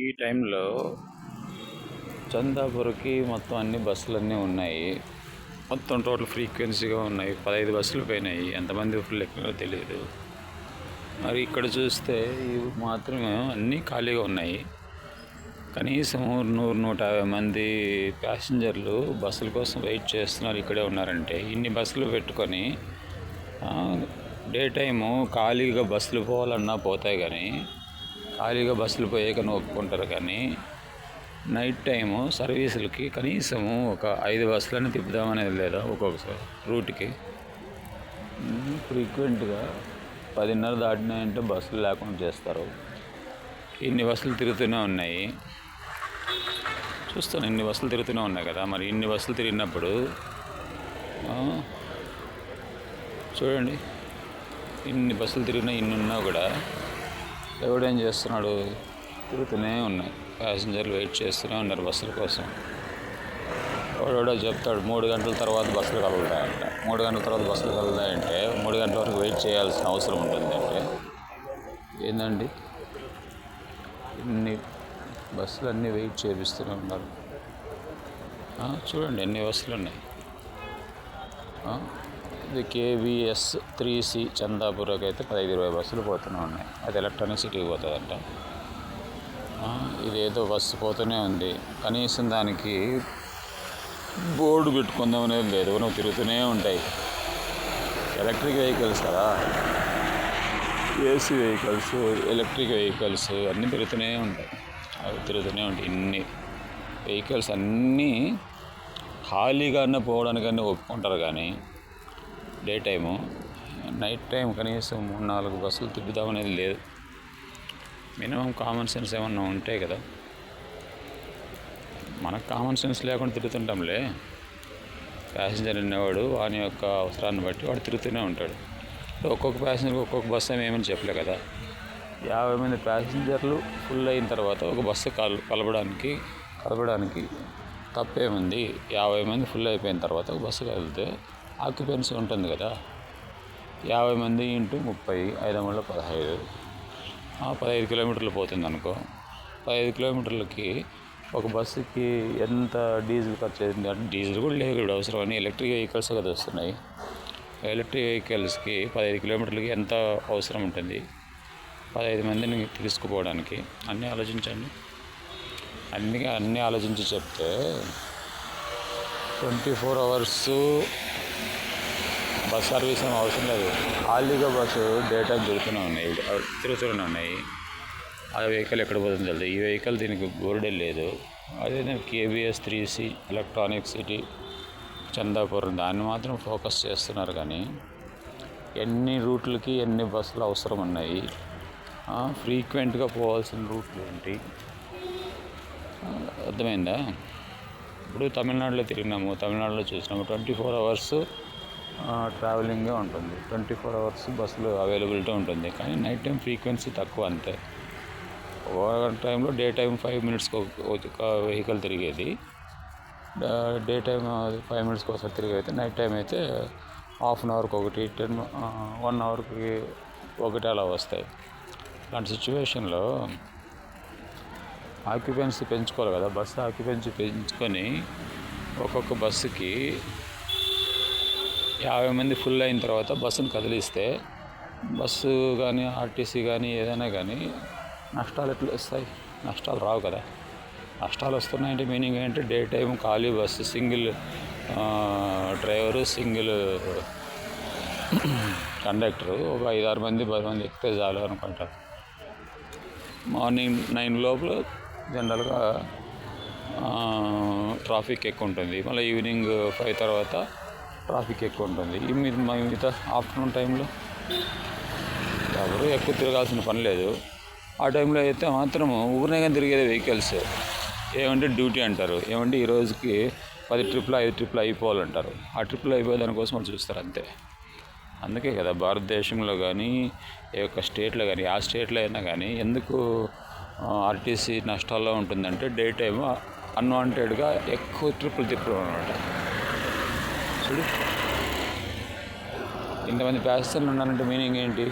ఈ టైంలో చందాపూర్కి మొత్తం అన్ని బస్సులన్నీ ఉన్నాయి. మొత్తం టోటల్ ఫ్రీక్వెన్సీగా ఉన్నాయి. 15 బస్సులు పోయినాయి. ఎంతమంది ఫుల్ ఎక్కినారో తెలియదు. మరి ఇక్కడ చూస్తే ఇవి మాత్రమే అన్నీ ఖాళీగా ఉన్నాయి. కనీసం 100-150 మంది ప్యాసింజర్లు బస్సుల కోసం వెయిట్ చేస్తున్నారు. ఇక్కడే ఉన్నారంటే ఇన్ని బస్సులు పెట్టుకొని డే టైము ఖాళీగా బస్సులు పోవాలన్నా పోతాయి, కానీ ఖాళీగా బస్సులు పోయాకని ఒప్పుకుంటారు. కానీ నైట్ టైము సర్వీసులకి కనీసము ఒక 5 బస్సులని తిప్పుదామనేది లేదా ఒక్కొక్క రూట్కి. ఫ్రీక్వెంట్గా 10:30 దాటినాయంటే బస్సులు లేకుండా చేస్తారు. ఇన్ని బస్సులు తిరుగుతూనే ఉన్నాయి. చూస్తాను, ఇన్ని బస్సులు తిరుగుతూనే ఉన్నాయి కదా. మరి ఇన్ని బస్సులు తిరిగినప్పుడు చూడండి, ఇన్ని బస్సులు తిరిగినా ఇన్ని ఉన్నా కూడా ఎవడేం చేస్తున్నాడు? తిరుగుతూనే ఉన్నాయి. ప్యాసింజర్లు వెయిట్ చేస్తూనే ఉన్నారు బస్సుల కోసం. ఎవడో చెప్తాడు 3 గంటల తర్వాత బస్సులు కలుగుతాయంట. 3 గంటల తర్వాత బస్సులు కలుగుతాయంటే 3 గంటల వరకు వెయిట్ చేయాల్సిన అవసరం ఉంటుంది. అంటే ఏందండి, ఇన్ని బస్సులు అన్నీ వెయిట్ చేపిస్తూనే ఉన్నారు. చూడండి ఎన్ని బస్సులు ఉన్నాయి. ఇది KVS 3C చందాపూర్కి అయితే 15-20 బస్సులు పోతూనే ఉన్నాయి. అది ఎలక్ట్రానిక్ సిటీకి పోతుందంట. ఇదేదో బస్సు పోతూనే ఉంది. కనీసం దానికి బోర్డు పెట్టుకుందాం అనేది లేదు. నువ్వు తిరుగుతూనే ఉంటాయి. ఎలక్ట్రిక్ వెహికల్స్ కదా, AC వెహికల్స్, ఎలక్ట్రిక్ వెహికల్స్ అన్నీ తిరుగుతూనే ఉంటాయి. అవి తిరుగుతూనే ఉంటాయి. ఇన్ని వెహికల్స్ అన్నీ ఖాళీగానే పోవడానికన్నీ ఒప్పుకుంటారు. కానీ డే టైము, నైట్ టైం కనీసం 3-4 బస్సులు తిప్పుదామనేది లేదు. మినిమం కామన్ సెన్స్ ఏమన్నా ఉంటాయి కదా. మనకు కామన్ సెన్స్ లేకుండా తిరుగుతుంటాంలే. ప్యాసింజర్ అనేవాడు వాని యొక్క అవసరాన్ని బట్టి వాడు తిరుగుతూనే ఉంటాడు. ఒక్కొక్క ప్యాసింజర్కి ఒక్కొక్క బస్సు ఏమేమని చెప్పలే కదా. 50 మంది ప్యాసింజర్లు ఫుల్ అయిన తర్వాత ఒక బస్సు కలపడానికి తప్పేముంది? 50 మంది ఫుల్ అయిపోయిన తర్వాత ఒక బస్సు కలిపితే ఆక్యుపెన్సీ ఉంటుంది కదా. 50 మంది ఇంటూ 30, 5 15, 15 కిలోమీటర్లు పోతుంది అనుకో. 15 కిలోమీటర్లకి ఒక బస్సుకి ఎంత డీజిల్ ఖర్చు అవుతుంది? అంటే డీజిల్ కూడా లేదు ఇప్పుడు అవసరం అని ఎలక్ట్రిక్ వెహికల్స్ కదా వస్తున్నాయి. ఎలక్ట్రిక్ వెహికల్స్కి 15 కిలోమీటర్లకి ఎంత అవసరం ఉంటుంది? 15 మందిని తీసుకుపోవడానికి. అన్నీ ఆలోచించండి. అన్నీ ఆలోచించి చెప్తే 24 అవర్స్ బస్ సర్వీస్ ఏం అవసరం లేదు. ఖాళీగా బస్సు డే టైం తిరుగుతూనే ఉన్నాయి. ఆ వెహికల్ ఎక్కడ పోతుందో తెలియదు. ఈ వెహికల్ దీనికి బోర్డే లేదు. అదే KVS 3C electronic city Chandapur దాన్ని మాత్రం ఫోకస్ చేస్తున్నారు. కానీ ఎన్ని రూట్లకి ఎన్ని బస్సులు అవసరం ఉన్నాయి? ఫ్రీక్వెంట్గా పోవాల్సిన రూట్లు ఏంటి? అర్థమైందా? ఇప్పుడు తమిళనాడులో తిరిగినాము, తమిళనాడులో చూసినాము. 24 అవర్స్ ట్రావెలింగే ఉంటుంది. 24 అవర్స్ బస్సులు అవైలబిలిటీ ఉంటుంది. కానీ నైట్ టైం ఫ్రీక్వెన్సీ తక్కువ, అంతే. ఓవర్ టైంలో డే టైం 5 మినిట్స్కి ఒక వెహికల్ తిరిగేది. డే టైం 5 మినిట్స్కి ఒకసారి తిరిగైతే నైట్ టైం అయితే హాఫ్ అన్ అవర్కి ఒకటి, 1 అవర్కి ఒకటి అలా వస్తాయి. అలాంటి సిచ్యువేషన్లో ఆక్యుపెన్సీ పెంచుకోవాలి కదా. బస్సు ఆక్యుపెన్సీ పెంచుకొని ఒక్కొక్క బస్సుకి 50 మంది ఫుల్ అయిన తర్వాత బస్సును కదిలిస్తే బస్సు కానీ RTC కానీ ఏదైనా కానీ నష్టాలు ఎట్లా వస్తాయి? నష్టాలు రావు కదా. నష్టాలు వస్తున్నాయంటే మీనింగ్ ఏంటంటే డే టైం ఖాళీ bus, single driver, single conductor, ఒక 5-6 మంది 10 మంది ఎక్కితే చాలు అనుకుంటారు. మార్నింగ్ 9 లోపల జనరల్గా ట్రాఫిక్ ఎక్కువ ఉంటుంది. మళ్ళీ ఈవినింగ్ 5 తర్వాత ట్రాఫిక్ ఎక్కువ ఉంటుంది. మిగతా ఆఫ్టర్నూన్ టైంలో ఎవరు ఎక్కువ తిరగాల్సిన పని లేదు. ఆ టైంలో అయితే మాత్రము ఊరినే కానీ తిరిగేది వెహికల్స్. ఏమంటే డ్యూటీ అంటారు, ఏమంటే ఈ రోజుకి 10 ట్రిప్లు 5 ట్రిప్లు అయిపోవాలంటారు. ఆ ట్రిప్లు అయిపోయే దానికోసం వాళ్ళు చూస్తారు, అంతే. అందుకే కదా భారతదేశంలో కానీ ఏ ఒక్క స్టేట్లో కానీ, ఆ స్టేట్లో అయినా కానీ ఎందుకు RTC నష్టాల్లో ఉంటుందంటే డే టైము అన్వాంటెడ్గా ఎక్కువ ట్రిప్పులు తిప్పడం అనమాట. చూడు, ఇంతమంది ప్యాసింజర్లు ఉన్నారంటే మీనింగ్ ఏంటి?